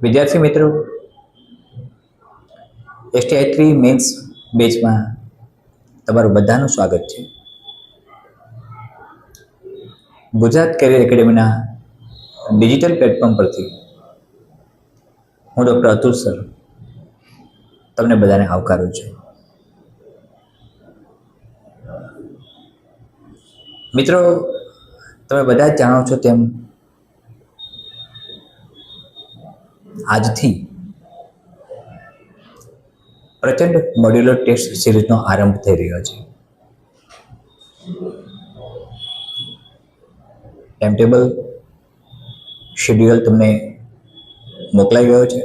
વિદ્યાર્થી મિત્રો, STI3 men's બેચમાં તમારું બધાનું સ્વાગત છે. ગુજરાત કેરિયર એકેડેમીના ડિજિટલ પ્લેટફોર્મ પરથી હું ડૉક્ટર અતુલ સર તમને બધાને આવકારું છું. મિત્રો, તમે બધા જ જાણો છો તેમ આજથી પ્રચંડ મોડ્યુલર ટેસ્ટ સિરીઝનો આરંભ થઈ રહ્યો છે. ટાઈમટેબલ શેડ્યુલ તમને મોકલાઈ ગયો છે.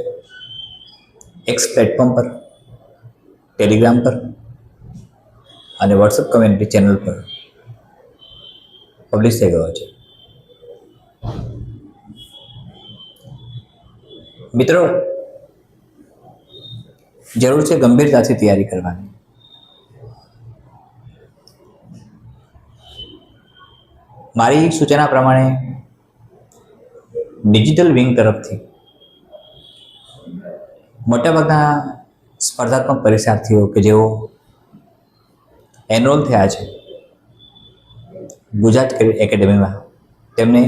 એક્સ પ્લેટફોર્મ પર, ટેલિગ્રામ પર અને વોટ્સએપ કમ્યુનિટી ચેનલ પર પબ્લિશ થઈ ગયો છે. મિત્રો, જરૂર છે ગંભીરતાથી તૈયારી કરવાની. મારી સૂચના પ્રમાણે ડિજિટલ વિંગ તરફથી મોટાભાગના સ્પર્ધાત્મક પરીક્ષાર્થીઓ કે જેઓ એનરોલ થયા છે ગુજરાત કેરિયર એકેડેમીમાં, તેમને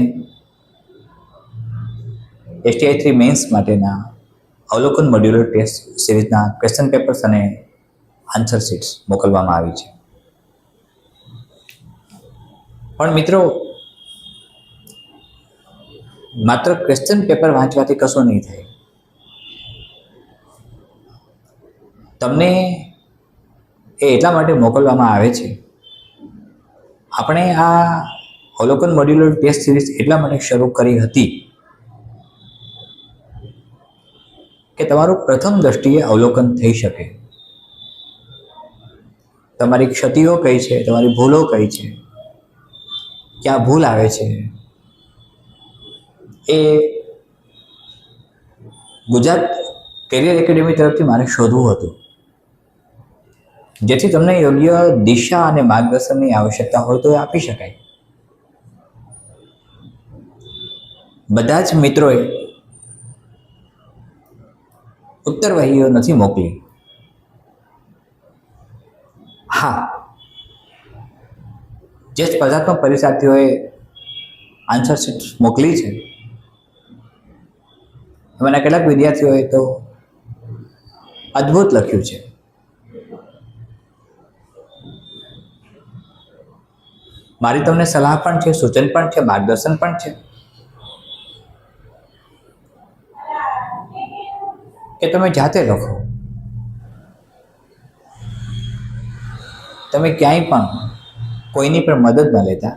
STI3 મેન્સ માટેના અવલોકન મોડ્યુલર ટેસ્ટ સિરીઝના ક્વેશ્ચન પેપર્સ અને આન્સર શીટ્સ મોકલવામાં આવી છે. પણ મિત્રો, માત્ર ક્વેશ્ચન પેપર વાંચવાથી કશું નહીં થાય. તમને એ એટલા માટે મોકલવામાં આવે છે. આપણે આ અવલોકન મોડ્યુલર ટેસ્ટ સિરીઝ એટલા માટે શરૂ કરી હતી કે તમારું પ્રથમ દ્રષ્ટિએ અવલોકન થઈ શકે. તમારી ક્ષતિઓ કઈ છે, તમારી ભૂલો કઈ છે, ક્યાં ભૂલ આવે છે, એ ગુજરાત કેરિયર એકેડેમી તરફથી મારે શોધવું હતું, જેથી તમને યોગ્ય દિશા અને માર્ગદર્શનની આવશ્યકતા હોય તો એ આપી શકાય. બધા જ મિત્રોએ ઉત્તરવહીઓ નથી મોકલી. હા, જે સ્પર્ધાત્મક પરીક્ષાર્થીઓએ આન્સર શીટ મોકલી છે એમાંના કેટલાક વિદ્યાર્થીઓએ તો અદ્ભુત લખ્યું છે. મારી તમને સલાહ પણ છે, સૂચન પણ છે, માર્ગદર્શન પણ છે કે તમે જાતે લખો. તમે ક્યાંય પણ કોઈની પણ મદદ ન લેતા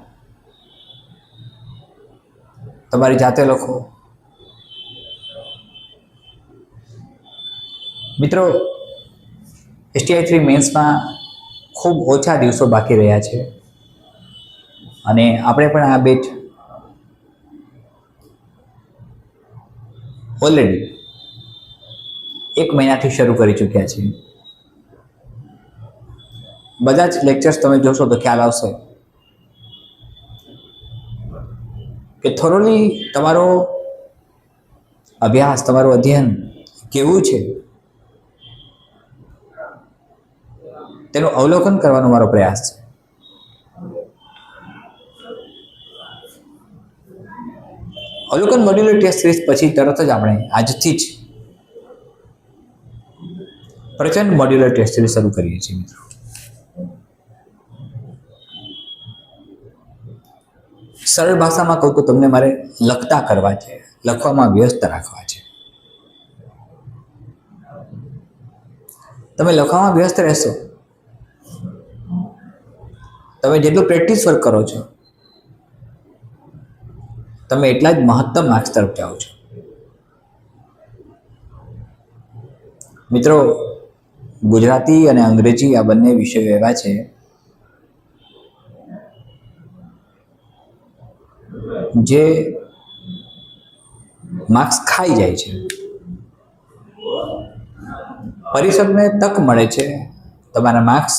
તમારી જાતે લખો. મિત્રો, STI3 મેન્સમાં ખૂબ ઓછા દિવસો બાકી રહ્યા છે અને આપણે પણ આ બેચ ઓલરેડી 1 મહિનાથી શરૂ કરી ચૂક્યા છીએ. બધા જ લેક્ચર્સ તમે જોશો તો ખ્યાલ આવશે કે થોરોલી તમારો અભ્યાસ, તમારું અધ્યયન કેવું છે તેનું અવલોકન કરવાનો મારો પ્રયાસ છે. અવલોકન મોડ્યુલર ટેસ્ટ સિરીઝ પછી તરત જ આપણે આજથી જ પ્રચંડ મોડ્યુલર ટેસ્ટ સિરીઝ શરૂ કરીએ છીએ. મિત્રો, સરળ ભાષામાં કહું તો તમને મારે લખતા કરવા છે, લખવામાં વ્યસ્ત રાખવા છે. તમે લખવામાં વ્યસ્ત રહેશો, તમે જેટલું પ્રેક્ટિસ વર્ક કરો છો તમે એટલા જ મહત્તમ માર્ક્સ તરફ જાઓ છો. મિત્રો, ગુજરાતી અને અંગ્રેજી આ બંને વિષયો એવા છે જે માર્ક્સ ખાઈ જાય છે. પરીક્ષકને તક મળે છે તમારા માર્ક્સ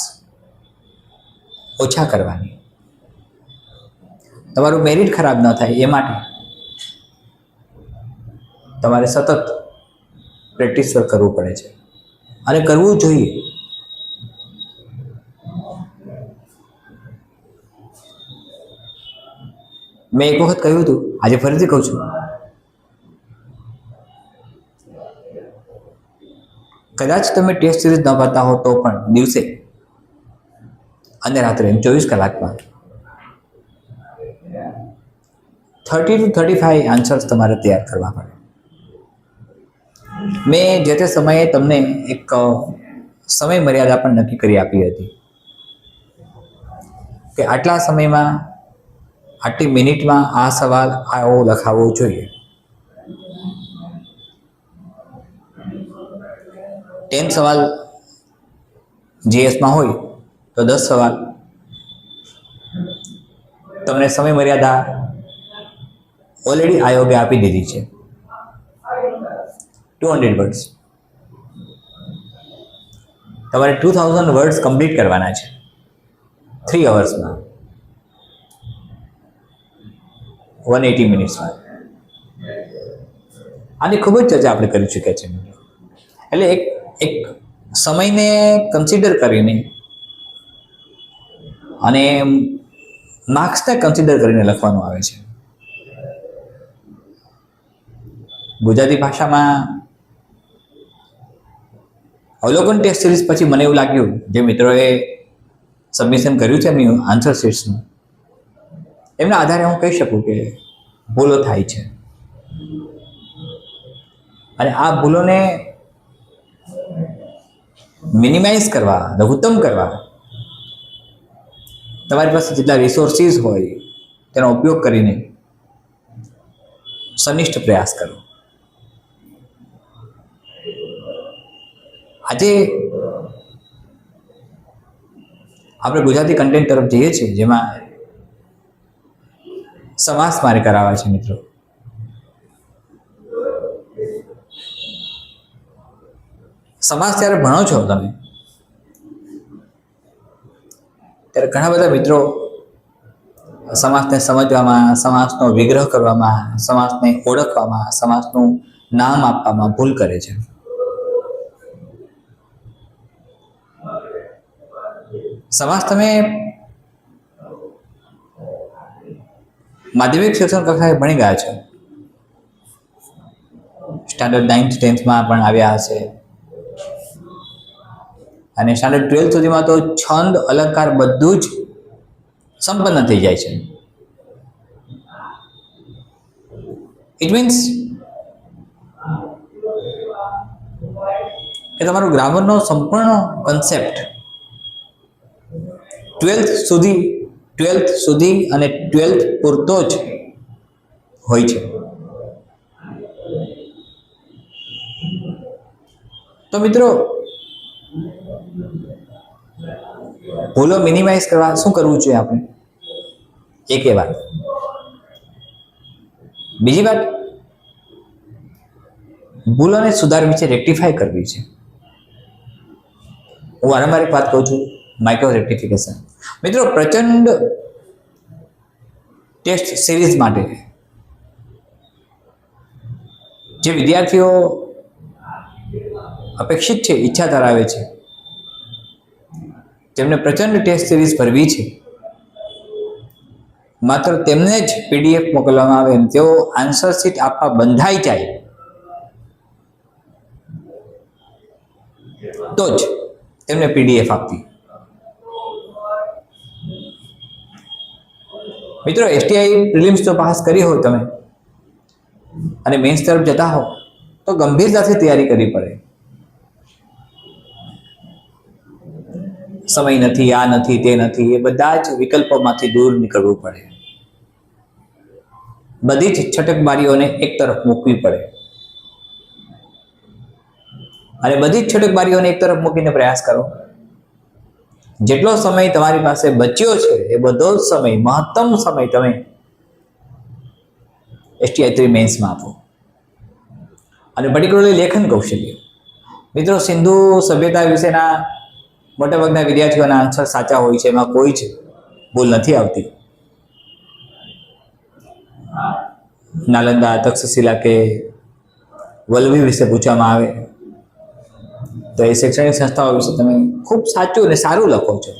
ઓછા કરવાની, તમારું મેરિટ ખરાબ ન થાય એ માટે તમારે સતત પ્રેક્ટિસ વર્ક કરવું પડે છે અને કરવું જોઈએ. મેં એક વખત કહ્યું હતું, આજે ફરીથી કહું છું, કદાચ તમે ટેસ્ટ સિરીઝ ન ભરતા હો તો પણ દિવસે અને રાત્રે 24 કલાકમાં 30 to 35 આન્સર્સ તમારે તૈયાર કરવા પડે. મેં જે તે સમયે તમને એક સમય મર્યાદા પણ નક્કી કરી આપી હતી કે આટલા સમયમાં, આટલી મિનિટમાં આ સવાલ આવો લખાવવો જોઈએ. 10 સવાલ જીએસમાં હોય તો 10 સવાલ. તમને સમય મર્યાદા ઓલરેડી આયોગે આપી દીધી છે, 200 વર્ડ્સ. તમારે 2000 વર્ડ્સ કમ્પ્લીટ કરવાના છે 3 અવર્સમાં, 180 મિનિટ્સમાં. આની ખૂબ જ ચર્ચા આપણે કરી ચૂક્યા છીએ. એટલે એક સમયને કન્સિડર કરીને અને માર્ક્સને કન્સિડર કરીને લખવાનું આવે છે. ગુજરાતી ભાષામાં અવલોકન ટેસ્ટ સિરીઝ પછી મને એવું લાગ્યું, જે મિત્રોએ સબમિશન કર્યું છે એમની આન્સર શીટ્સનું, એમના આધારે હું કહી શકું કે ભૂલો થાય છે અને આ ભૂલોને મિનિમાઇઝ કરવા, લઘુત્તમ કરવા તમારી પાસે જેટલા રિસોર્સિસ હોય તેનો ઉપયોગ કરીને સનિષ્ઠ પ્રયાસ કરો. આજે આપણે ગુજરાતી કન્ટેન્ટ તરફ જઈએ છીએ, જેમાં સમાસ મારે કરાવવા છે. મિત્રો, સમાસ જ્યારે ભણો છો તમે, ત્યારે ઘણા બધા મિત્રો સમાસને સમજવામાં, સમાસનો વિગ્રહ કરવામાં, સમાસને ઓળખવામાં, સમાસનું નામ આપવામાં ભૂલ કરે છે. સમાસ તમે માધ્યમિક શિક્ષણ કક્ષાએ ભણી ગયા છો, સ્ટાન્ડર્ડ 9th 10thમાં પણ આવ્યા હશે અને સ્ટાન્ડર્ડ 12th સુધીમાં તો છંદ, અલંકાર બધું જ સંપન્ન થઈ જાય છે. ઇટ મીન્સ કે તમારું ગ્રામરનો સંપૂર્ણ કન્સેપ્ટ 12th સુધી અને 12th પૂરતો જ હોય છે. તો મિત્રો, ભૂલો મિનિમાઇઝ કરવા શું કરવું જોઈએ આપણે? એક એ વાત. બીજી વાત, ભૂલોને સુધારવી છે, રેક્ટિફાય કરવી છે. હું વારંવાર એક વાત કહું છું, માઇક્રો રેક્ટિફિકેશન. મિત્રો, પ્રચંડ ટેસ્ટ સિરીઝ માટે જે વિદ્યાર્થીઓ અપેક્ષિત છે, ઈચ્છા ધરાવે છે, જેમને પ્રચંડ ટેસ્ટ સિરીઝ ભરવી છે, માત્ર તેમને જ પીડીએફ મોકલવામાં આવે અને તેઓ આન્સર શીટ આપવા બંધાઈ જાય તો જ તેમને પીડીએફ આપવી. મિત્રો, એસટીઆઈ પ્રિલિમ્સ જો પાસ કરી હોય તમે અને મેન્સ તરફ જતા હો તો ગંભીરતાથી તૈયારી કરવી પડે. સમય નથી, આ નથી, તે નથી, એ બધા જ વિકલ્પોમાંથી દૂર નીકળવું પડે. બધી જ છટકબારીઓને એક તરફ મૂકવી પડે અને બધી જ છટકબારીઓને એક તરફ મૂકીને પ્રયાસ કરો. જેટલો સમય તમારી પાસે બચ્યો છે એ બધો જ સમય, મહત્તમ સમય તમે એસટીઆઈ 3 મેન્સમાં આપો. અને પર્ટિક્યુલરલી લેખન કૌશલ્ય. મિત્રો, સિંધુ સભ્યતા વિશેના મોટાભાગના વિદ્યાર્થીઓના આન્સર સાચા હોય છે, એમાં કોઈ જ ભૂલ નથી આવતી. નાલંદા, તક્ષશિલા કે વલ્લભી વિશે પૂછવામાં આવે તો એ શૈક્ષણિક સંસ્થાઓ વિશે તમે ખૂબ સાચું અને સારું લખો છો.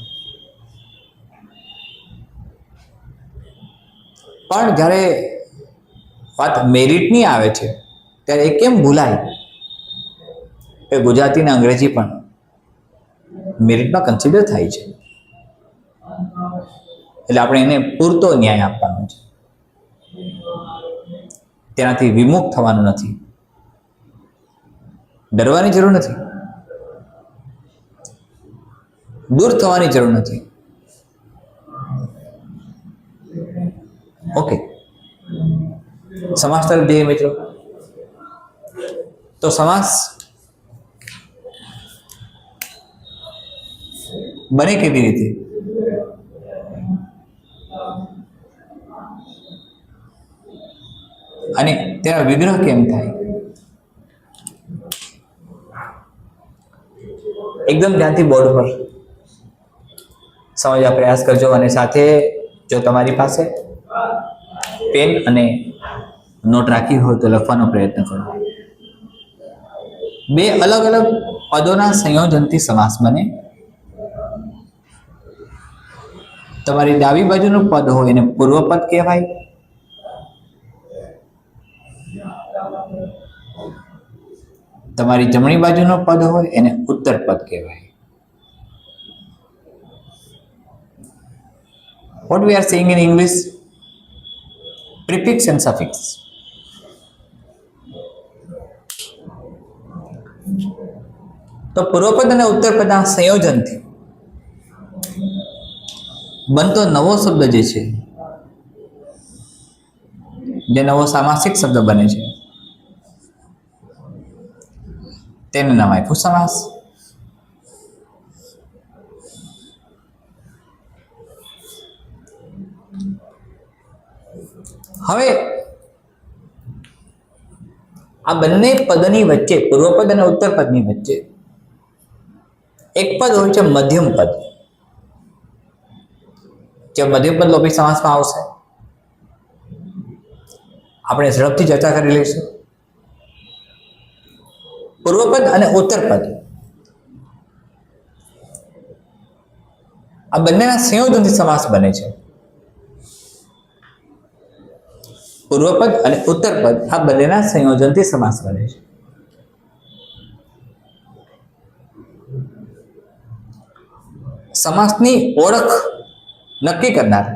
પણ જ્યારે વાત મેરિટની આવે છે ત્યારે એ કેમ ભૂલાય કે ગુજરાતી અને અંગ્રેજી પણ મેરિટમાં કન્સિડર થાય છે. એટલે આપણે એને પૂરતો ન્યાય આપવાનો છે, તેનાથી વિમુખ થવાનું નથી, ડરવાની જરૂર નથી, દૂર થવાની જરૂર નથી. ઓકે, સમાસ તરફ જઈએ મિત્રો. તો સમાસ બને કેવી રીતે? અને તેનો વિગ્રહ કેમ થાય? એકદમ ધ્યાનથી બોર્ડ પર સમજવા પ્રયાસ કરજો અને સાથે જો તમારી પાસે પેન અને નોટ રાખી હોય તો લખવાનો પ્રયત્ન કરો. બે અલગ અલગ પદોના સંયોજનથી સમાસ બને. તમારી ડાબી બાજુનું પદ હોય એને પૂર્વ પદ કહેવાય. તમારી જમણી બાજુનું પદ હોય એને ઉત્તર પદ કહેવાય. What we are saying in English? Prefix and suffix. તો પૂર્વપદ અને ઉત્તરપદના સંયોજનથી બનતો નવો શબ્દ જે છે, જે નવો સામાસિક શબ્દ બને છે, તેનું નામ આપ્યું સમાસ. હવે આ બંને પદની વચ્ચે, પૂર્વપદ અને ઉત્તરપદની વચ્ચે એક પદ હોય છે મધ્યમ પદ. જે મધ્યમ પદ લોપી સમાસમાં આવશે. આપણે ઝડપથી ચર્ચા કરી લઈશું. પૂર્વપદ અને ઉત્તરપદ આ બંનેના સંયોજનથી સમાસ બને છે. પૂર્વપદ અને ઉત્તરપદ આ બંનેના સંયોજનથી સમાસ બને છે. સમાસની ઓળખ નક્કી કરનાર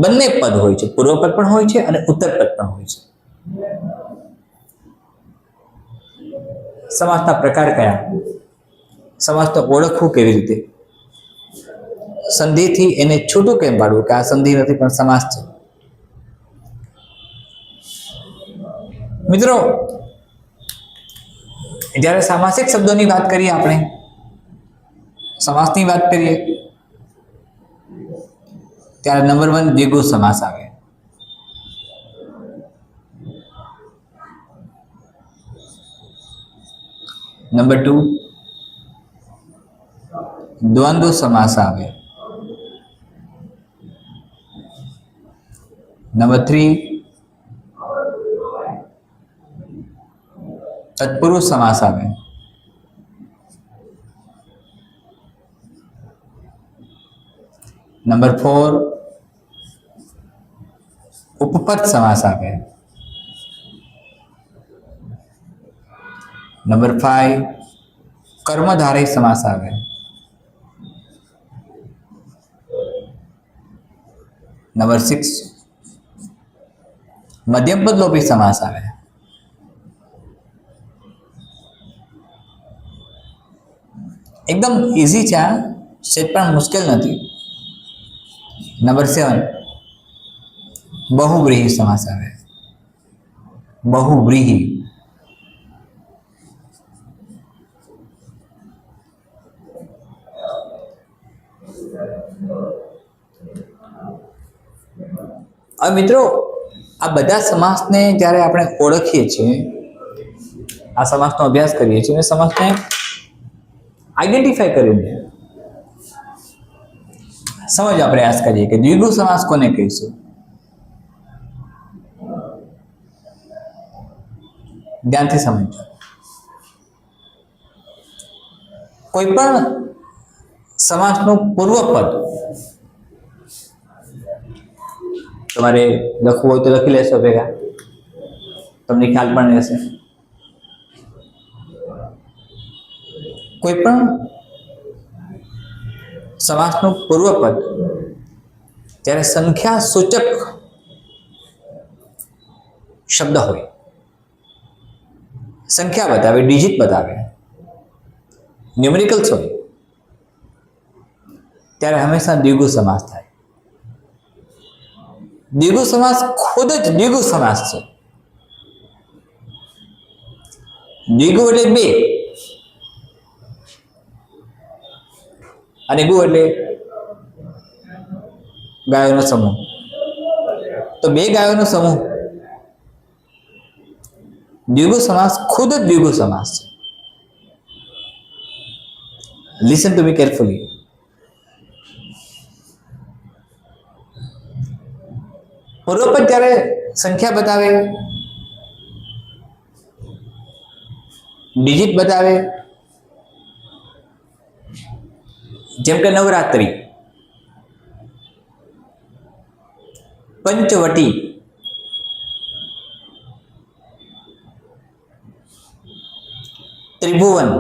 બંને પદ હોય છે, પૂર્વપદ પણ હોય છે અને ઉત્તરપદ પણ હોય છે. સમાસના પ્રકાર કયા? સમાસને ઓળખવું કેવી રીતે? સંધિથી એને છૂટું કેમ પાડવું કે આ સંધિ નથી પણ સમાસ છે? મિત્રો, જ્યારે સામાસિક શબ્દોની વાત કરીએ, આપણે સમાસની વાત કરીએ, ત્યારે નંબર 1 દ્વિગુ સમાસ આવે. નંબર 2 દ્વંદ્વ સમાસ આવે. નંબર 3 તત્પુરુષ સમાસ આવે. નંબર 4 ઉપપદ સમાસ આવે. નંબર 5 કર્મધારય સમાસ આવે. નંબર 6 મધ્યમપદ લોપી સમાસ આવે. એકદમ ઈઝી છે, આ સેટ પણ મુશ્કેલ નથી. નંબર 7 બહુવ્રીહી સમાસ આવે. બહુવ્રીહી. હવે મિત્રો, આ બધા સમાસને જ્યારે આપણે ઓળખીએ છીએ, આ સમાસનો અભ્યાસ કરીએ છીએ અને સમાસને આઈડેન્ટિફાઈ કરીને સમજવા પ્રયાસ કરીએ કે દ્વિગુ સમાસ કોને કહીશું. ધ્યાનથી સમજો. કોઈ પણ સમાસનું પૂર્વપદ તમારે લખવું હોય તો લખી લેશો ભેગા, તમને ખ્યાલ પણ રહેશે. કોઈ પણ સમાસનું પૂર્વપદ જ્યારે સંખ્યા સૂચક શબ્દ હોય, સંખ્યા બતાવે, ડિજિટ બતાવે, ન્યુમેરિકલ્સ હોય, ત્યારે હંમેશા દ્વિગુ સમાસ થાય. દ્વિગુ સમાસ ખુદ જ દ્વિગુ સમાસ છે. દ્વિગુ એટલે બે અને ગુ એટલે ગાયોનો સમૂહ. તો બે ગાયોનો સમૂહ દ્વિગુ સમાસ ખુદ જ દ્વિગુ સમાસ છે. Listen to me carefully. પૂર્વપદ જ્યારે સંખ્યા બતાવે, ડિજિટ બતાવે, જેમ કે નવરાત્રિ, પંચવટી, ત્રિભુવન,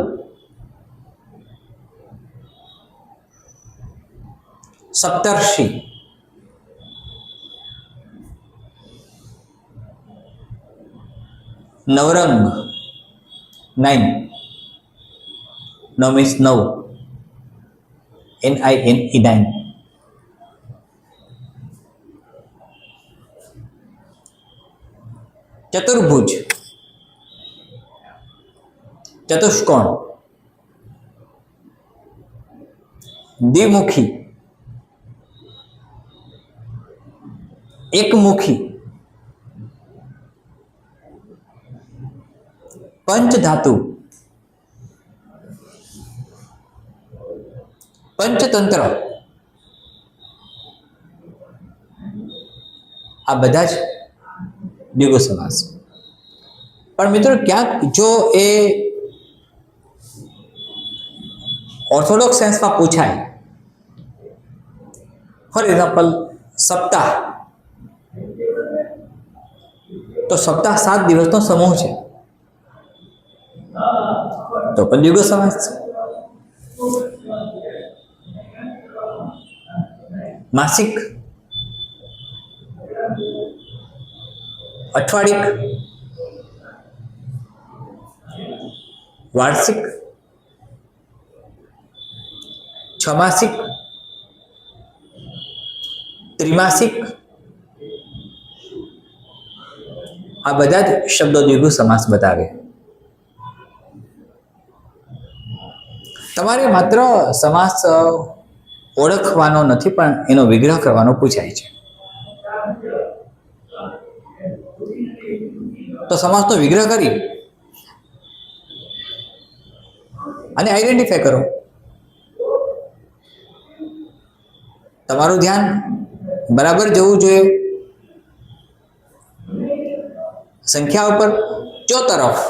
સપ્તર્ષિ, નવરંગ, 9, 9 means 9, NINE, 9. ચતુર્ભુજ, ચતુષ્કોણ, દ્વિમુખી, એકમુખી, પંચધાતુ, પંચતંત્ર, આ બધા જ દ્વિગુ સમાસ. પણ મિત્રો ક્યાંક જો એ ઓર્થોડોક્સ સેન્સમાં પૂછાય, ફોર એક્ઝામ્પલ સપ્તાહ, તો સપ્તાહ 7 દિવસનો સમૂહ છે, તો પણ દ્વિગુ સમાસ છે. માસિક, અઠવાડિક, વાર્ષિક, છમાસિક, ત્રિમાસિક, આ બધા જ શબ્દો દ્વિગુ સમાસ બતાવે. તમારે માત્ર સમાસ ઓળખવાનો નથી, પણ એનો વિગ્રહ કરવાનો પૂછાય છે. તો સમાસનો વિગ્રહ કરી અને આઈડેન્ટિફાય કરો. તમારું ધ્યાન બરાબર જવું જોઈએ સંખ્યા ઉપર. ચો તરફ,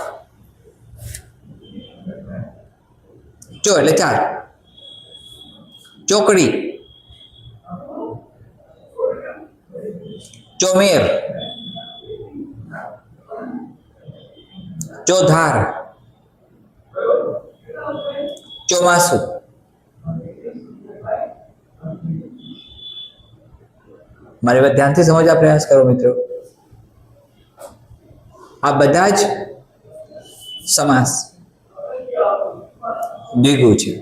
ચો એટલે 4, ચોકડી, ચોમેર, ચોધાર, ચોમાસુ. મારી વાત ધ્યાનથી સમજવા પ્રયાસ કરો મિત્રો. આ બધા જ સમાસ દ્વિગુ છે.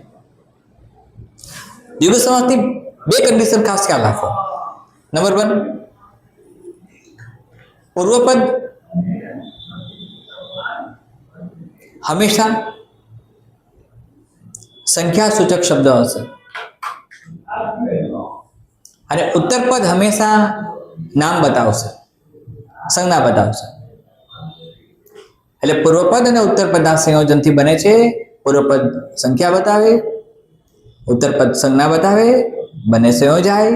દ્વિગુ સમાસની 2 કન્ડિશન ખાસ ખ્યાલ રાખો. નંબર 1, પૂર્વપદ હંમેશા સંખ્યા સૂચક શબ્દ હશે અને ઉત્તરપદ હંમેશા નામ બતાવશે, સંજ્ઞા બતાવશે. એટલે પૂર્વપદ અને ઉત્તરપદના સંયોજનથી બને છે. પૂર્વપદ સંખ્યા બતાવે, ઉત્તરપદ સંજ્ઞા બતાવે, બંને સંયોજાય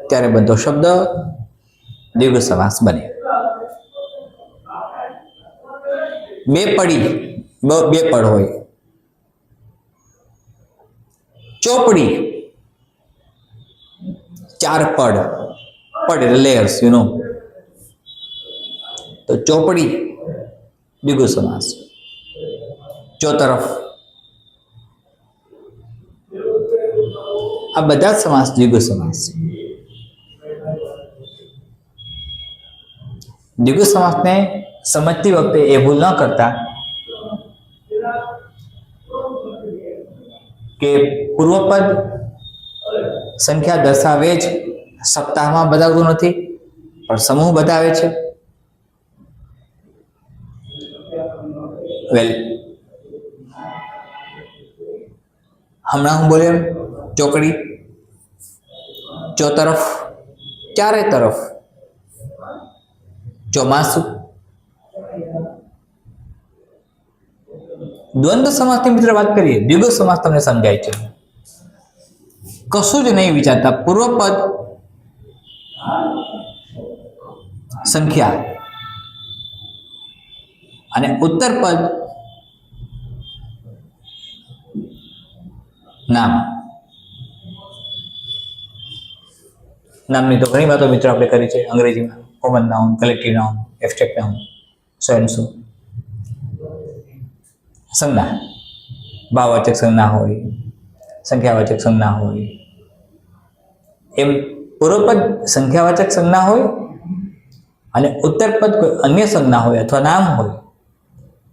ત્યારે બધો શબ્દ દ્વિગુ સમાસ બને. બે પડ હોય, ચોપડી, 4 પડ, પડ એટલે લેયર્સ, તો ચોપડી દ્વિગુ સમાસ. ચોતરફ, આ બધા જ સમાસ દ્વિગુ સમાસ. દ્વિગુ સમાસને સમજતી વખતે એ ભૂલ ન કરતા કે પૂર્વપદ સંખ્યા દર્શાવે જ સપ્તાહમાં બતાવતું નથી, પણ સમૂહ બતાવે છે. વેલ, હમણાં હું બોલ્યો ચોકડી, ચોતરફ, ચારે તરફ, ચોમાસું. દ્વંદ્વ સમાસની મિત્ર વાત કરીએ, દ્વિગુ સમાસ તમને સમજાય છે. કશું જ નહીં વિચારતા, પૂર્વપદ સંખ્યા અને ઉત્તરપદ નામ. નામની તો ઘણી વાતો મિત્રો આપણે કરી છે અંગ્રેજીમાં. Common noun, collective noun, abstract noun, so and so. સંજ્ઞા, ભાવવાચક સંજ્ઞા હોય, સંખ્યાવાચક સંજ્ઞા હોય. એમ પૂર્વપદ સંખ્યાવાચક સંજ્ઞા હોય અને ઉત્તરપદ કોઈ અન્ય સંજ્ઞા હોય અથવા નામ હોય,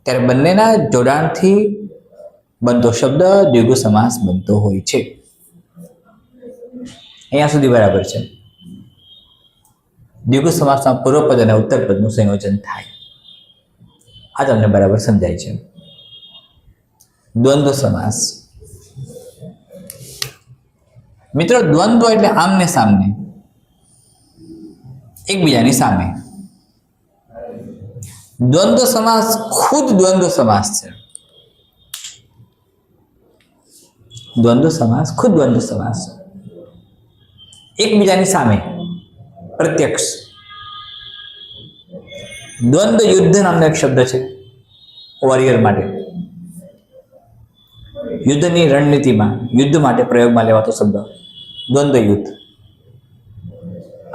ત્યારે બંનેના જોડાણથી બનતો શબ્દ દ્વિગુ સમાસ બનતો હોય છે. અહીંયા સુધી બરાબર છે. દ્વિગુ સમાસમાં પૂર્વપદ અને ઉત્તરપદનું સંયોજન થાય. આ તમને બરાબર સમજાય છે. દ્વંદ્વ સમાસ. મિત્રો, દ્વંદ્વ એટલે આમને સામને, એકબીજાની સામે. દ્વંદ્વ સમાસ ખુદ દ્વંદ્વ સમાસ છે. દ્વંદ્વ સમાસ ખુદ દ્વંદ્વ સમાસ છે. એકબીજાની સામે, પ્રત્યક્ષ. દ્વંદ્વ યુદ્ધ નામનો એક શબ્દ છે વોરિયર માટે. યુદ્ધની રણનીતિમાં, યુદ્ધ માટે પ્રયોગમાં લેવાતો શબ્દ દ્વંદ્વ યુદ્ધ.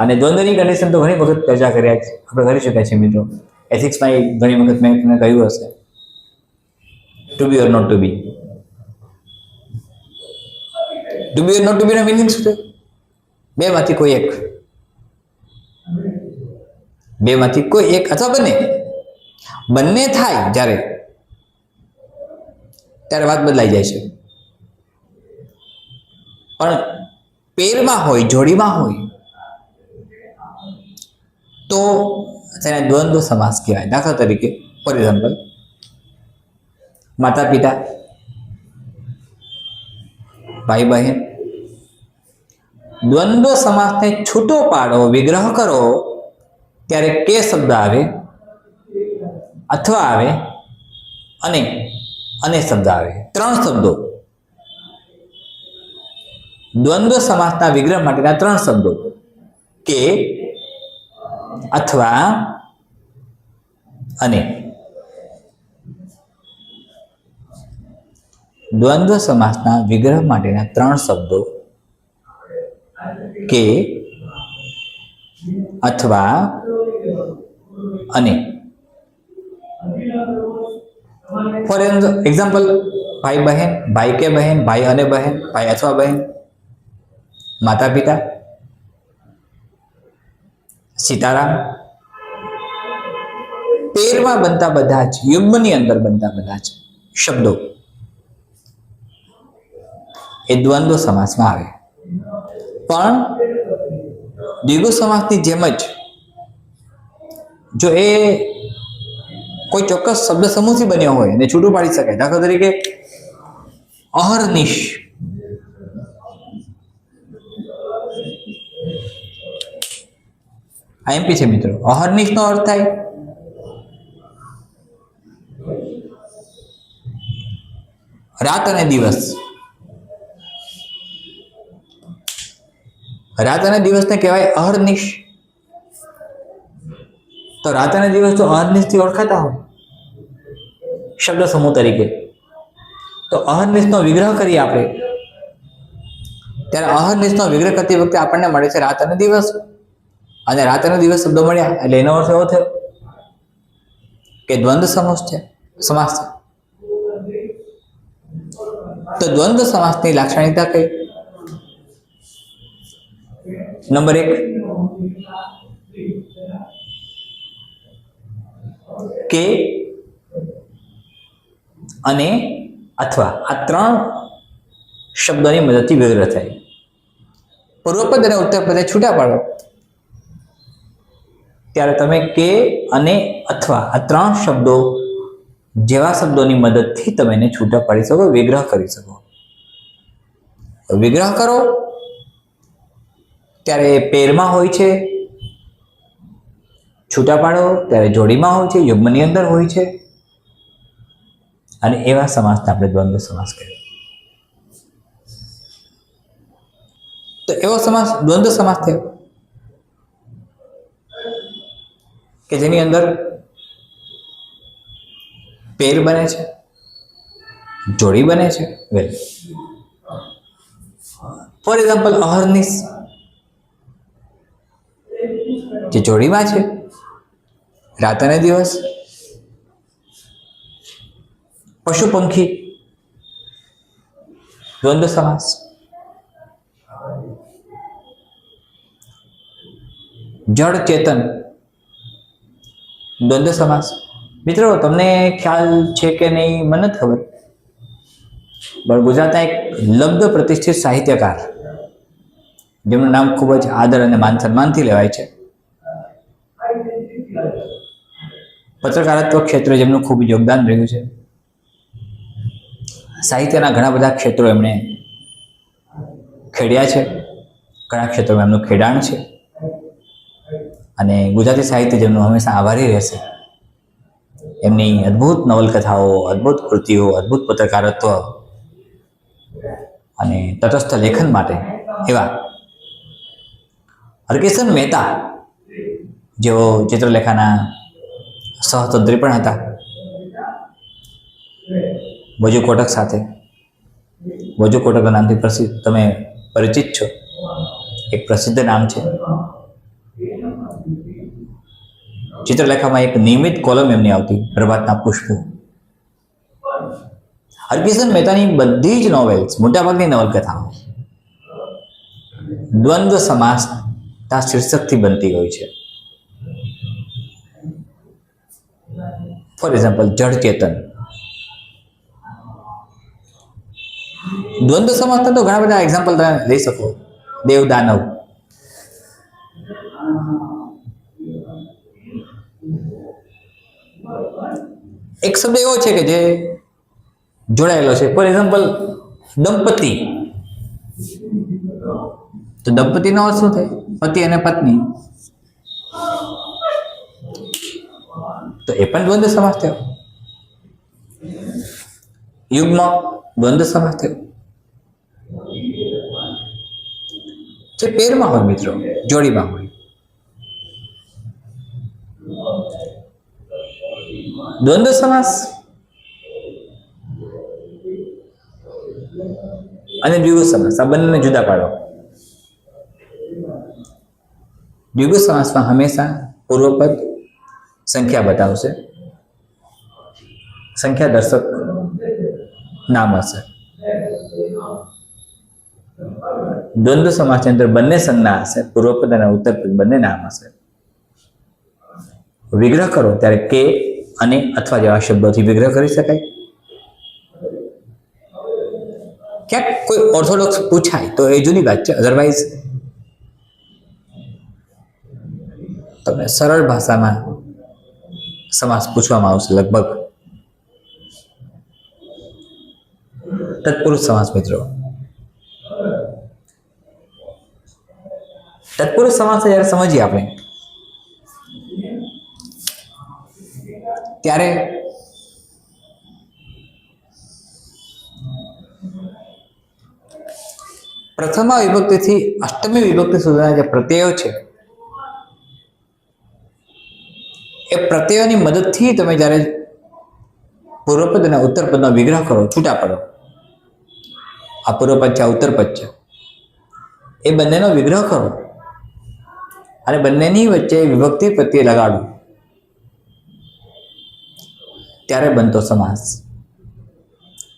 અને દ્વંદ્વની કન્ડિશન તો ઘણી વખત ચર્ચા કર્યા છે, આપણે કરી શક્યા છીએ મિત્રો. એથિક્સમાં ઘણી વખત મેં તમને કહ્યું હશે, to be or not to be. To be or not to be નો મિનિંગ શું છે? બેમાંથી કોઈ એક, બેમાંથી કોઈ એક અથવા બંને. બંને થાય ત્યારે વાત બદલાઈ જાય છે. પણ પેરમાં હોય, જોડીમાં હોય તો તેને દ્વંદ્વ સમાસ કહેવાય. દાખલા તરીકે, ફોર એક્ઝામ્પલ, માતા પિતા, ભાઈ બહેન. દ્વંદ્વ સમાસને છૂટો પાડો, વિગ્રહ કરો ત્યારે કે શબ્દ આવે, અથવા આવે, અને શબ્દ આવે. 3 શબ્દો. દ્વંદ્વ સમાસના વિગ્રહ માટેના 3 શબ્દો, કે, અથવા, અને. દ્વંદ્વ સમાસના વિગ્રહ માટેના 3 શબ્દો, કે, અથવા, અને. ફોર એક્ઝામ્પલ, ભાઈ બહેન, ભાઈ કે બહેન, ભાઈ અને બહેન, ભાઈ અથવા બહેન, માતા પિતા, સીતારામ. પેરમાં બનતા બધા જ, યુગ્મની અંદર બનતા બધા જ શબ્દો એ દ્વંદ્વ સમાસમાં આવે. પણ દ્વિગુ સમાસની જેમ જ જો એ કોઈ ચોક્કસ શબ્દ સમૂહથી બન્યો હોય અને છૂટું પાડી શકાય. દાખલા તરીકે, અહર્નિશ. આઈએમપી છે મિત્રો. અહર્નિશ નો અર્થ થાય રાત અને દિવસ. રાત અને દિવસને કહેવાય અહર્નિશ. તો રાત અને દિવસ તો અહર્નિશથી ઓળખાતા હોય શબ્દ સમૂહ તરીકે. તો અહર્નિશનો વિગ્રહ કરીએ આપણે ત્યારે અહર્નિશનો વિગ્રહ કરતી વખતે આપણને મળે છે રાત અને દિવસ, અને રાત અને દિવસ શબ્દો મળ્યા એટલે એનો અર્થ એવો થયો કે દ્વંદ્વ સમાસ છે. તો દ્વંદ્વ સમાસની લાક્ષણિકતા કઈ? નંબર 1, કે અને અથવા આ 3 શબ્દોની મદદથી વિગ્રહ થાય. પૂર્વપદ અને ઉત્તરપદે છૂટા પાડો ત્યારે તમે કે અને અથવા આ 3 શબ્દો જેવા શબ્દોની મદદથી તમે એને છૂટા પાડી શકો, વિગ્રહ કરી શકો. વિગ્રહ કરો ત્યારે પેરમાં હોય છે, છૂટા પાડો ત્યારે જોડીમાં હોય છે, યુગ્મની અંદર હોય છે, અને એવા સમાસને આપણે દ્વંદ્વ સમાસ કહીએ. તો એવો સમાસ દ્વંદ્વ સમાસ થયો કે જેની અંદર પેર બને છે, જોડી બને છે. વેલ, ફોર એક્ઝામ્પલ અહર્નિશ જે જોડીમાં છે, રાત અને દિવસ, પશુ પંખી દ્વંદ્વ સમાસ, જળ ચેતન દ્વંદ્વ સમાસ. મિત્રો, તમને ખ્યાલ છે કે નહીં મને નથી ખબર, પણ ગુજરાતના એક લબ્ધ પ્રતિષ્ઠિત સાહિત્યકાર જેમનું નામ ખૂબ જ આદર અને માન સન્માનથી લેવાય છે, પત્રકારત્વ ક્ષેત્રે જેમનું ખૂબ યોગદાન રહ્યું છે, સાહિત્યના ઘણા બધા ક્ષેત્રો એમણે ખેડ્યા છે, ઘણા ક્ષેત્રોમાં એમનું ખેડાણ છે, અને ગુજરાતી સાહિત્ય જેમનું હંમેશા આભારી રહેશે. એમની અદ્ભુત નવલકથાઓ, અદ્ભુત કૃતિઓ, અદ્ભુત પત્રકારત્વ અને તટસ્થ લેખન માટે એવા હરકિશન મહેતા જેઓ ચિત્રલેખાના સહતંત્રી પણ હતા, વજુ કોટક સાથે. વજુ કોટકના નામથી પ્રસિદ્ધ, તમે પરિચિત છો, એક પ્રસિદ્ધ નામ છે. ચિત્રલેખામાં એક નિયમિત કોલમ એમની આવતી, પ્રભાતના પુષ્પો. હરકિશન મહેતાની બધી જ નોવેલ્સ, મોટાભાગની નવલકથાઓ દ્વંદ્વ સમાસના શીર્ષકથી બનતી હોય છે. ફોર એક્ઝામ્પલ જળ ચેતન. દ્વંદ્વ સમાસના તો ઘણા બધા એક્ઝામ્પલ તમે લઈ શકો. દેવ દાનવ, એક શબ્દ એવો છે કે જે જોડાયેલો છે. ફોર એક્ઝામ્પલ દંપતિ. તો દંપતિનો અર્થ શું થાય? પતિ અને પત્ની. તો એ પણ દ્વંદ્વ સમાસ થયો. યુગ્મ દ્વંદ્વ સમાસ થયો. જે પેરમાં હોય મિત્રો, જોડીમાં હોય. દ્વંદ્વ સમાસ અને દ્વિગુ સમાસ, આ બંનેને જુદા પાડો. દ્વિગુ સમાસમાં હંમેશા પૂર્વપદ સંખ્યા બતાવશે, સંખ્યા દર્શક નામ હશે. દ્વંદ્વ સમાસની અંદર બંને સંજ્ઞા હશે, પૂર્વપદ અને ઉત્તરપદ બંને નામ હશે. વિગ્રહ કરો ત્યારે કે અને અથવા જેવા શબ્દોથી વિગ્રહ કરી શકાય. ક્યાંક કોઈ ઓર્થોડોક્સ પૂછાય તો એ જુદી વાત છે, અધરવાઇઝ તમને સરળ ભાષામાં સમાસ પૂછવામાં આવશે લગભગ. તત્પુરુષ સમાસ મિત્રો, તત્પુરુષ સમાસ જ્યારે સમજીએ આપણે ત્યારે પ્રથમા વિભક્તિથી અષ્ટમી વિભક્તિ સુધીના જે પ્રત્યયો છે એ પ્રત્યયોની મદદથી તમે જ્યારે પૂર્વપદ અને ઉત્તરપદનો વિગ્રહ કરો, છૂટા પડો. આ પૂર્વપદ છે, આ ઉત્તરપદ છે. એ બંનેનો વિગ્રહ કરો અને બંનેની વચ્ચે વિભક્તિ પ્રત્યય લગાડો, ત્યારે બનતો સમાસ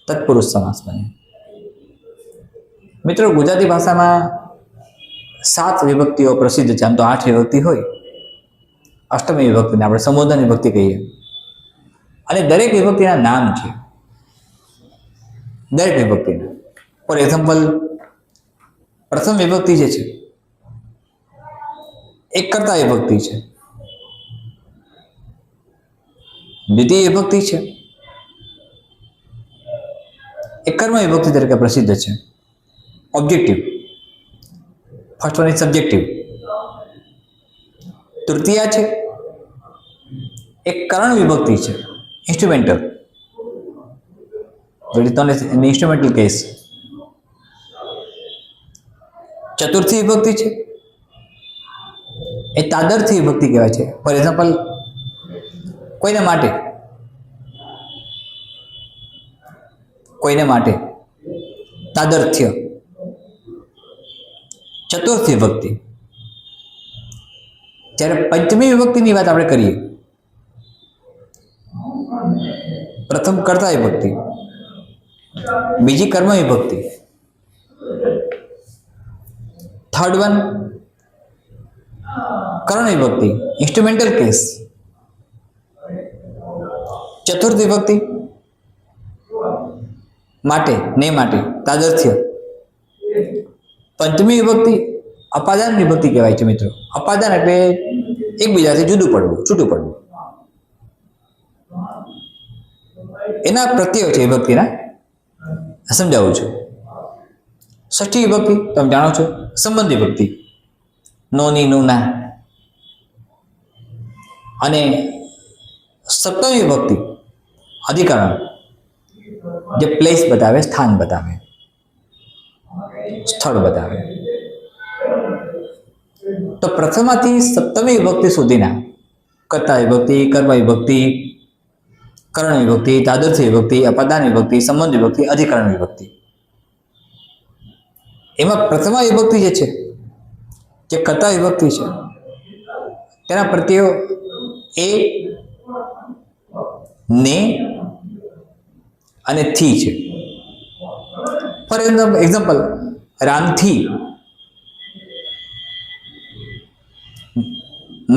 તત્પુરુષ સમાસ બને. મિત્રો, ગુજરાતી ભાષામાં 7 વિભક્તિઓ પ્રસિદ્ધ છે. આમ તો 8 વિભક્તિ હોય. અષ્ટમી વિભક્તિને આપણે સંબોધન વિભક્તિ કહીએ, અને દરેક વિભક્તિના નામ છે. દરેક વિભક્તિના, ફોર એક્ઝામ્પલ, પ્રથમ વિભક્તિ જે છે એક કર્તા વિભક્તિ છે, દ્વિતીય વિભક્તિ છે એક કર્મ વિભક્તિ તરીકે પ્રસિદ્ધ છે, objective. First one is subjective. તૃતીયા છે એક કરણ વિભક્તિ છે, ઇન્સ્ટ્રુમેન્ટલ, ઇન્સ્ટ્રુમેન્ટલ કેસ. ચતુર્થી વિભક્તિ છે એ તાદર્થી વિભક્તિ કહેવાય છે. ફોર એક્ઝામ્પલ, કોઈને માટે તાદર્થ્ય. ચતુર્થી વિભક્તિ. જ્યારે પંચમી વિભક્તિની વાત આપણે કરીએ, પ્રથમ કર્તા વિભક્તિ, બીજી કર્મ વિભક્તિ, થર્ડ વન કરણ વિભક્તિ, ઇન્સ્ટ્રુમેન્ટલ કેસ. ચતુર્થ વિભક્તિ માટે, તાદર્થ્ય. પંચમી વિભક્તિ અપાદાન વિભક્તિ કહેવાય છે. મિત્રો, અપાદાન એટલે એકબીજાથી જુદું પડવું, છૂટું પડવું. એના પ્રત્યયો છે વિભક્તિના, સમજાવું છું. ષષ્ઠી વિભક્તિ તમે જાણો છો, સંબંધ વિભક્તિ, નોની, નુના. અને સપ્તમી વિભક્તિ અધિકરણ, જે પ્લેસ બતાવે, સ્થાન બતાવે, સ્થળ બતાવે. તો પ્રથમથી સપ્તમી વિભક્તિ સુધીના કર્તા વિભક્તિ, કર્મ વિભક્તિ, કરણ વિભક્તિ, તાદર્થી વિભક્તિ, અપાદાન વિભક્તિ, સંબંધ વિભક્તિ, અધિકરણ વિભક્તિ. એમાં પ્રથમ વિભક્તિ જે છે, જે કર્તા વિભક્તિ છે, તેના પ્રત્યયો એ, ને અને થી છે. ફોર એક્ઝામ્પલ, રામથી,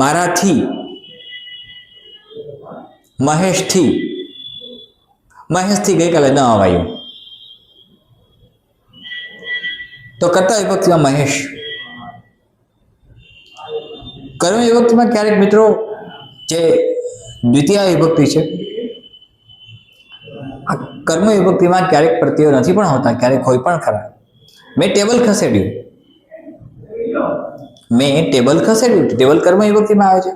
મારાથી, મહેશથી. મહેશથી ગઈકાલે ન અવાયું, તો કર્તા વિભક્તિમાં મહેશ. કર્મ વિભક્તિમાં ક્યારેક મિત્રો જે દ્વિતીય વિભક્તિ છે, આ કર્મ વિભક્તિમાં ક્યારેક પ્રત્યયો નથી પણ હોતા, ક્યારેક હોય પણ ખરા. મેં ટેબલ ખસેડ્યું, ટેબલ કર્મ વિભક્તિમાં આવે છે.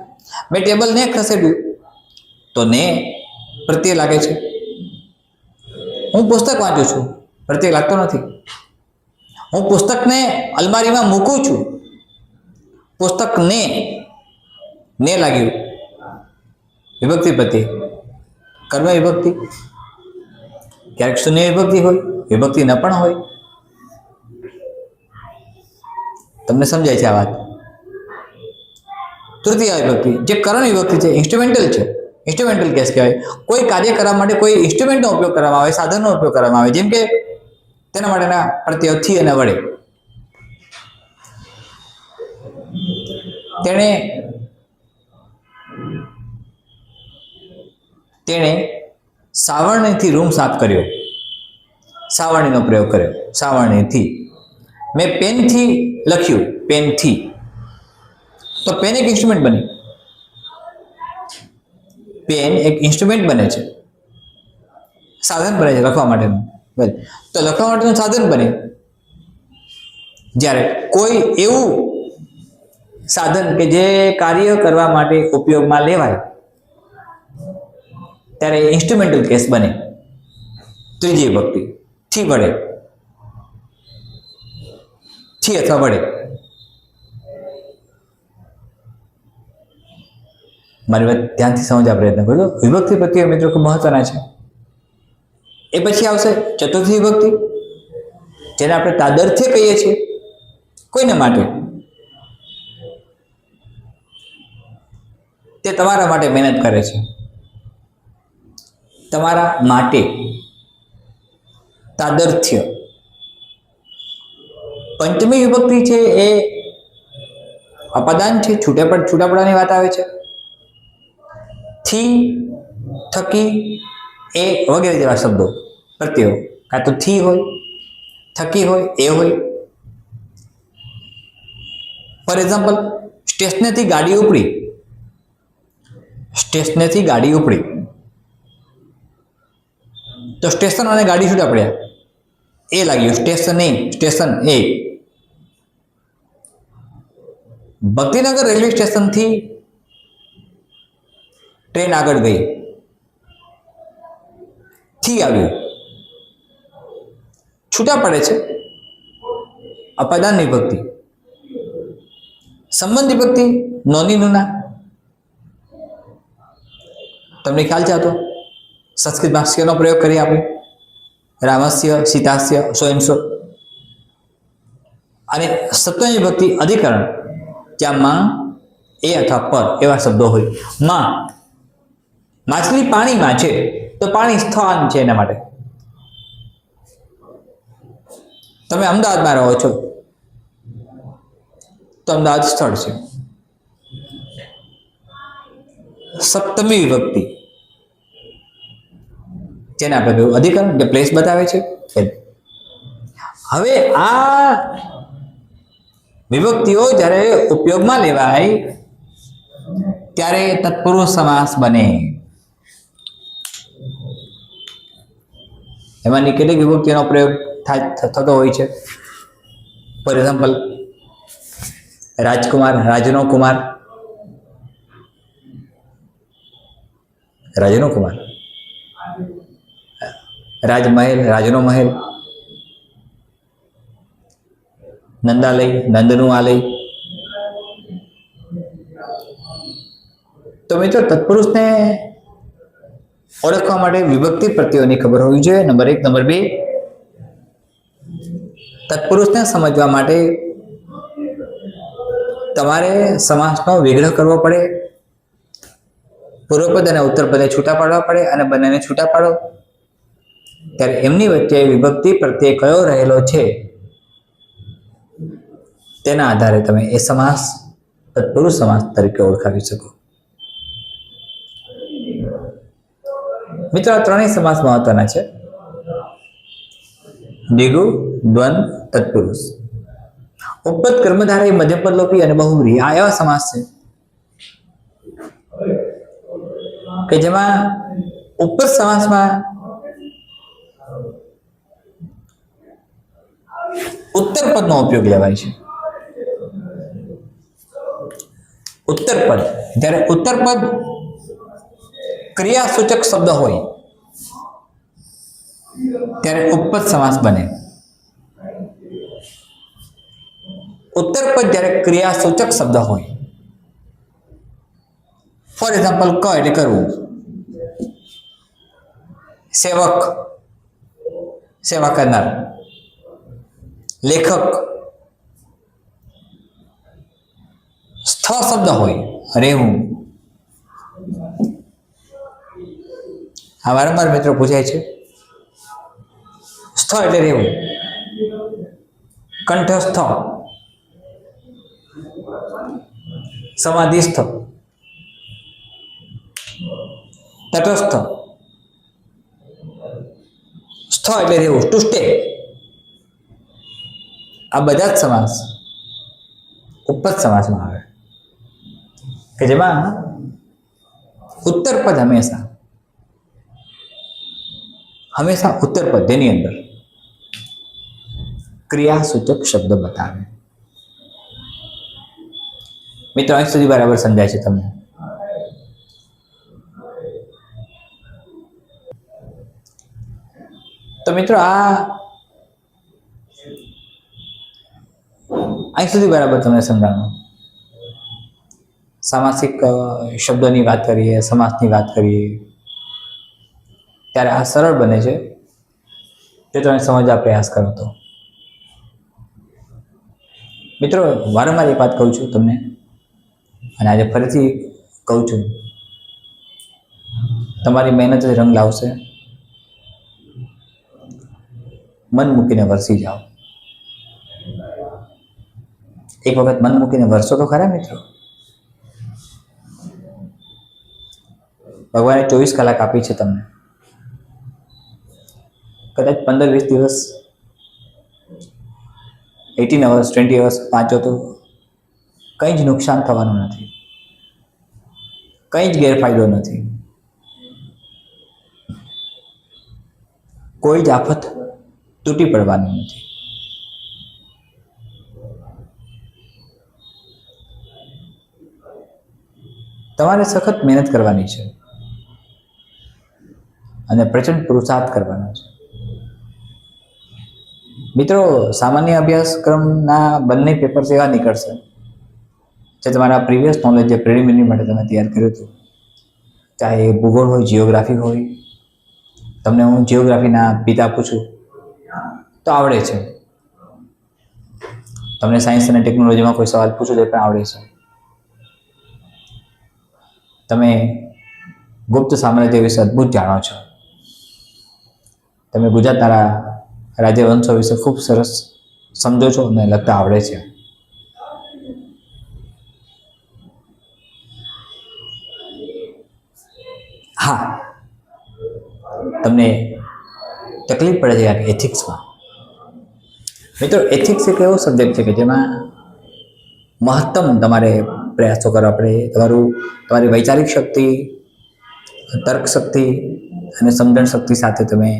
મેં ટેબલ ને ખસેડ્યું, તો ને પ્રત્યય લાગે છે. હું પુસ્તક વાંચું છું, પ્રત્યય લાગતો નથી. હું પુસ્તકને અલમારીમાં મૂકું છું, પુસ્તક ને લાગ્યું, વિભક્તિ પ્રત્યય. કર્મ વિભક્તિ. ક્યારેક શૂન્ય વિભક્તિ હોય, વિભક્તિ ન પણ હોય. તમને સમજાય છે આ વાત? તૃતીય વિભક્તિ, જે કરણ વિભક્તિ છે, ઇન્સ્ટ્રુમેન્ટલ છે, ઇન્સ્ટ્રુમેન્ટલ કેસ કહેવાય. કોઈ કાર્ય કરવા માટે કોઈ ઇન્સ્ટ્રુમેન્ટનો ઉપયોગ કરવામાં આવે, સાધનનો ઉપયોગ કરવામાં આવે, જેમ કે તેના માટેના પ્રત્યયો થી અને વડે. તેણે સાવરણીથી રૂમ સાફ કર્યો, સાવરણીનો પ્રયોગ કર્યો, સાવરણીથી. મેં પેનથી લખ્યું, પેનથી. તો પેન એક ઇન્સ્ટ્રુમેન્ટ બની. પેન એક ઇન્સ્ટ્રુમેન્ટ બને છે, સાધન બને છે લખવા માટેનું. તો લખવા માટેનું સાધન બને જ્યારે કોઈ એવું સાધન કે જે કાર્ય કરવા માટે ઉપયોગમાં લેવાય, ત્યારે ઇન્સ્ટ્રુમેન્ટલ કેસ બને. ત્રીજી વિભક્તિ, થી વડે, થી અથવા વડે. મારી વાત ધ્યાનથી સમજવા પ્રયત્ન કરજો. વિભક્તિ પ્રત્યય મિત્રો ખૂબ મહત્વના છે. એ પછી આવશે ચતુર્થી વિભક્તિ, જેને આપણે તાદર્થ્ય કહીએ છીએ. કોઈને માટે, તે તમારા માટે મહેનત કરે છે, તમારા માટે તાદર્થ્ય. પંચમી વિભક્તિ છે એ અપદાન છે, છૂટાપડાની વાત આવે છે. થી, થકી, એ વગેરે જેવા શબ્દો પ્રત્યયો કાં તો થી હોય, થકી હોય, એ હોય. ફોર એક્ઝામ્પલ, સ્ટેશનેથી ગાડી ઉપડી, સ્ટેશનેથી ગાડી ઉપડી તો સ્ટેશન અને ગાડી છૂટા પડ્યા, એ લાગ્યું સ્ટેશન એ. ભક્તિનગર રેલવે સ્ટેશનથી ટ્રેન આગળ ગઈ, થી આવ્યું, છૂટા પડે છે, અપદાન વિભક્તિ. સંબંધ વિભક્તિ નોની નુના, તમને ખ્યાલ છે? તો સંસ્કૃત ભાષ્યનો પ્રયોગ કરીએ આપણે, રામસ્ય, સીતાસ્ય, સોયંસો. અને સપ્તમી વિભક્તિ અધિકરણ, જ્યાં માં, એ અથવા પર એવા શબ્દો હોય. માં, માછલી પાણીમાં છે તો પાણી સ્થાન છે એના માટે. તમે અમદાવાદમાં રહો છો તો અમદાવાદ સ્થળ છે. સપ્તમી વિભક્તિ, જેને આપણે કહ્યું અધિકરણ, જે પ્લેસ બતાવે છે. હવે આ વિભક્તિઓ જ્યારે ઉપયોગમાં લેવાય ત્યારે તત્પુરુષ સમાસ બને. એમાંની કેટલીક વિભક્તિનો પ્રયોગ થતો હોય છે. ફોર એક્ઝામ્પલ, રાજકુમાર, રાજનો કુમાર, રાજનો કુમાર. રાજમહેલ, રાજનો મહેલ. નંદાલય, નંદનું આલય. તો મિત્રો, તત્પુરુષને ઓળખવા માટે વિભક્તિ પ્રત્યયોની ખબર હોવી જોઈએ. નંબર 1. નંબર 2, તત્પુરુષને સમજવા માટે તમારે સમાસનો વિગ્રહ કરવો પડે, પૂર્વપદ અને ઉત્તરપદે છૂટા પાડવા પડે, અને બંનેને છૂટા પાડો ત્યારે એમની વચ્ચે વિભક્તિ પ્રત્યય કયો રહેલો છે તેના આધારે તમે એ સમાસ તત્પુરુષ સમાસ તરીકે ઓળખાવી શકો. મિત્રો, આ ત્રણેય સમાસ મહત્વના છે: દ્વિગુ, દ્વંદ, તત્પુરુષ. ઉપપદ, કર્મધારય, મધ્યપદ લોપી અને બહુવ્રીહી આ એવા સમાસ છે કે જેમાં ઉપપદ સમાસમાં ઉત્તરપદનો ઉપયોગ લેવાય છે. ઉત્તરપદ, જ્યારે ઉત્તરપદ ક્રિયાસૂચક શબ્દ હોય ત્યારે ઉપપદ સમાસ બને. ઉત્તરપદ જ્યારે ક્રિયાસૂચક શબ્દ હોય, ફોર એક્ઝામ્પલ, ક એટલે કરવું, સેવક, સેવા કરનાર, લેખક. સ્થ શબ્દ હોય, રહેવું. આ વારંવાર મિત્રો પૂછાય છે. સ્થ એટલે રહેવું, કંઠસ્થ, સમાધિસ્થ, તટસ્થ. સ્થ એટલે રહેવું, ટુષ્ટે. આ બધા જ સમાસ ઉપપદ સમાસમાં આવે કે જેમાં ઉત્તરપદ હંમેશા ઉત્તરપદ તેની અંદર ક્રિયાસૂચક શબ્દ બતાવે. મિત્રો, અહીં સુધી બરાબર સમજાય છે તમને? તો મિત્રો, અહીં સુધી બરાબર તમને સમજાણું. સામાસિક શબ્દોની વાત કરીએ, સમાસની વાત કરીએ ત્યારે આ સરળ બને છે જો તમે સમજવા પ્રયાસ કરો તો. મિત્રો, વારંવાર એક વાત કહું છું તમને, અને આજે ફરીથી કહું છું, તમારી મહેનત જ રંગ લાવશે. મન મૂકીને વરસી જાઓ. એક વખત મન મૂકીને વરસો તો ખરા મિત્રો. ભગવાને 24 કલાક આપી છે તમને. કદાચ 15-20 દિવસ, 18 અવર્સ, 20 અવર્સ વાંચો તો કંઈ જ નુકસાન થવાનું નથી, કંઈ જ ગેરફાયદો નથી, કોઈ જ આફત તૂટી પડવાની નથી. તમારે સખત મહેનત કરવાની છે અને પ્રચંડ પુરુષાર્થ કરવાનો છે. મિત્રો, સામાન્ય અભ્યાસક્રમના બંને પેપર્સ એવા નીકળશે જે તમારા પ્રીવિયસ નોલેજ, જે પ્રિલિમિનરી માટે તમે તૈયાર કર્યું હતું, ચાહે એ ભૂગોળ હોય, જિયોગ્રાફી હોય. તમને હું જિયોગ્રાફીના પિતા પૂછું તો આવડે છે. તમને સાયન્સ અને ટેકનોલોજીમાં કોઈ સવાલ પૂછો તો પણ આવડે છે. તમે ગુપ્ત સામ્રાજ્ય વિશે અદ્ભુત જાણો છો. તમે ગુજરાતના રાજ્યવંશો વિશે ખૂબ સરસ સમજો છો અને લખતા આવડે છે. હા, તમને તકલીફ પડે છે એથિક્સમાં. મિત્રો, એથિક્સ એક એવો સબ્જેક્ટ છે કે જેમાં મહત્તમ તમારે પ્રયાસો કરવા પડે. તમારી વૈચારિક શક્તિ, તર્ક શક્તિ અને સમજણ શક્તિ સાથે તમે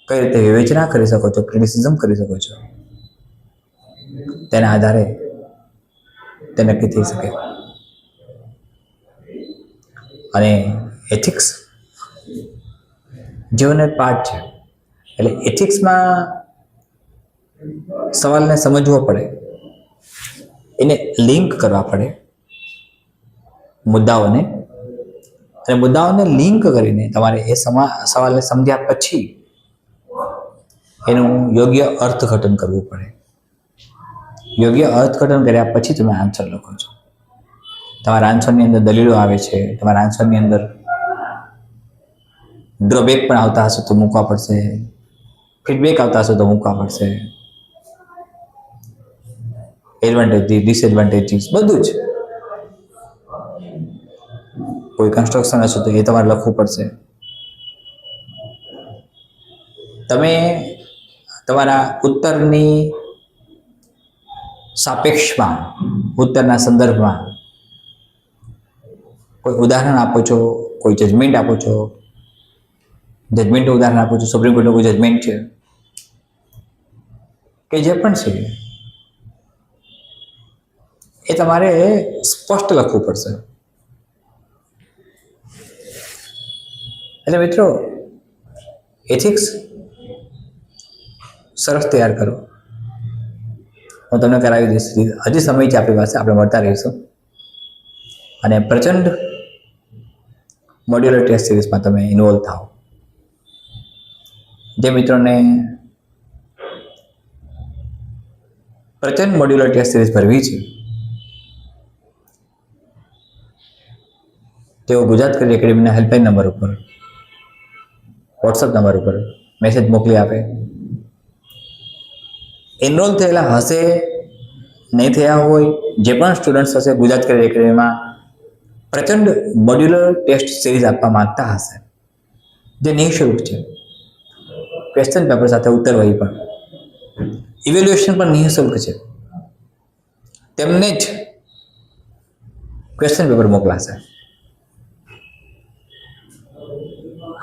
કઈ રીતે વિવેચના કરી શકો છો, ક્રિટિસિઝમ કરી શકો છો, તેના આધારે તે નક્કી થઈ શકે. અને એથિક્સ જીવનનો એક પાર્ટ છે. એટલે એથિક્સમાં સવાલને સમજવો પડે, એને લિંક કરવા પડે મુદ્દાઓને, અને મુદ્દાઓને લિંક કરીને તમારે એ સવાલને સમજ્યા પછી એનું યોગ્ય અર્થઘટન કરવું પડે. યોગ્ય અર્થઘટન કર્યા પછી તમે આન્સર લખો છો. તમારા આન્સરની અંદર દલીલો આવે છે, તમારા આન્સરની અંદર ડ્રોબેક પણ આવતા હશે તો મૂકવા પડશે, ફીડબેક આવતા હશે તો મૂકવા પડશે, એડવાન્ટેજીસ, ડિસએડવાન્ટેજીસ બધું જ. કોઈ કન્સ્ટ્રક્શન હશે તો એ તમારે લખવું પડશે. તમે તમારા ઉત્તરની સાપેક્ષમાં, ઉત્તરના સંદર્ભમાં કોઈ ઉદાહરણ આપો છો, કોઈ જજમેન્ટ આપો છો, જજમેન્ટનું ઉદાહરણ આપો છો, સુપ્રીમ કોર્ટનું કોઈ જજમેન્ટ છે કે જે પણ છે એ તમારે સ્પષ્ટ લખવું પડશે. એટલે મિત્રો, એથિક્સ સરસ તૈયાર કરો. હું તમને કરાવી દઈશ. હજી સમય છે આપણી પાસે, આપણે મળતા રહીશું. અને પ્રચંડ મોડ્યુલર ટેસ્ટ સિરીઝમાં તમે ઇન્વોલ્વ થાઓ. જે મિત્રોને પ્રચંડ મોડ્યુલર ટેસ્ટ સિરીઝ ભરવી છે તેઓ ગુજરાત કરી એકેડમીના હેલ્પલાઇન નંબર ઉપર, વોટ્સઅપ નંબર ઉપર મેસેજ મોકલી આપે. એનરોલ થયેલા હશે, નહીં થયા હોય, જે પણ સ્ટુડન્ટ્સ હશે ગુજરાત કરી એકેડમીમાં પ્રચંડ મોડ્યુલર ટેસ્ટ સિરીઝ આપવા માંગતા હશે, જે નિઃશુલ્ક છે. ક્વેશ્ચન પેપર સાથે ઉત્તર વહી પણ, ઇવેલ્યુએશન પણ નિઃશુલ્ક છે. તેમને જ ક્વેશ્ચન પેપર મોકલાશે.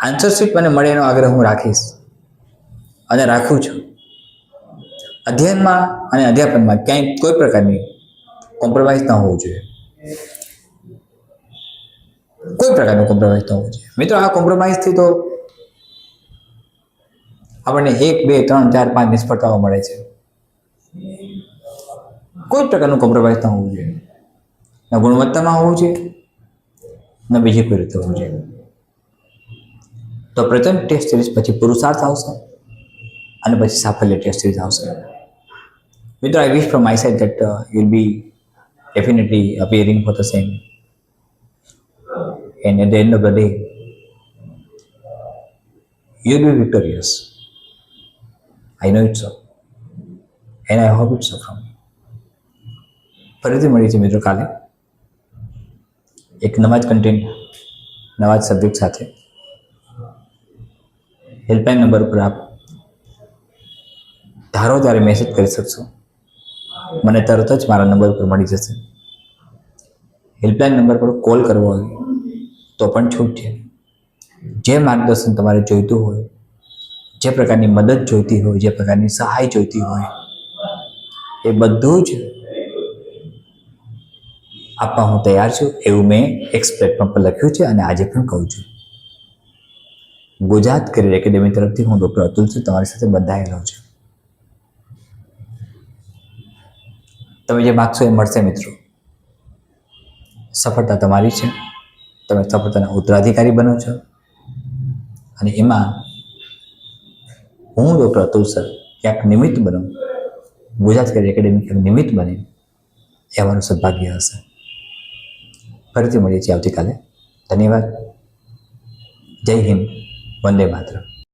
આન્સર શીટ મને મળે એનો આગ્રહ હું રાખીશ અને રાખું છું. અધ્યયનમાં અને અધ્યાપનમાં ક્યાંય કોઈ પ્રકારની કોમ્પ્રોમાઇઝ ન હોવું જોઈએ. કોઈ પ્રકારનું કોમ્પ્રોમાઇઝ ન હોવું જોઈએ. મિત્રો, આ કોમ્પ્રોમાઇઝથી તો આપણને 1, 2, 3, 4, 5 નિષ્ફળતાઓ મળે છે. કોઈ પ્રકારનું કોમ્પ્રોમાઇઝ ન હોવું જોઈએ. ન ગુણવત્તામાં હોવું જોઈએ, ન બીજી કોઈ રીતે હોવું જોઈએ. તો પ્રચંડ ટેસ્ટ સિરીઝ પછી પુરુષાર્થ આવશે અને પછી સાફલ્ય ટેસ્ટ સિરીઝ આવશે. મિત્રો, I wish from my side that you'll be definitely appearing for the same. And at the end of the day, you'll be victorious. I know it so. And I hope it so from you. ફરીથી મળી છે મિત્રો કાલે એક નવા જ content, નવા જ સબ્જેક્ટ સાથે. હેલ્પલાઇન નંબર પર આપ ધારો ત્યારે મેસેજ કરી શકશો. મને તરત જ મારા નંબર પર મળી જશે. હેલ્પલાઇન નંબર પર કોલ કરવો હોય તો પણ છૂટ છે. જે માર્ગદર્શન તમારે જોઈતું હોય, જે પ્રકારની મદદ જોઈતી હોય, જે પ્રકારની સહાય જોઈતી હોય, એ બધું જ આપવા હું તૈયાર છું, એવું મેં એક્સ પ્લેટફોર્મ પર લખ્યું છે અને આજે પણ કહું છું. ગુજરાત કરિયર એકેડેમી તરફથી હું ડૉક્ટર અતુલ છું, તમારી સાથે બંધાયેલો છું. તમે જે માગશો એ મળશે મિત્રો. સફળતા તમારી છે. તમે સફળતાના ઉત્તરાધિકારી બનો છો અને એમાં હું ડૉક્ટર અતુલ સર ક્યાંક નિમિત્ત બનું, ગુજરાત કરિયર એકેડેમી ક્યાંક નિમિત્ત બને એ અમારું સદભાગ્ય હશે. ફરીથી મળીએ છીએ આવતીકાલે. ધન્યવાદ. જય હિન્દ. વંદે માતરમ.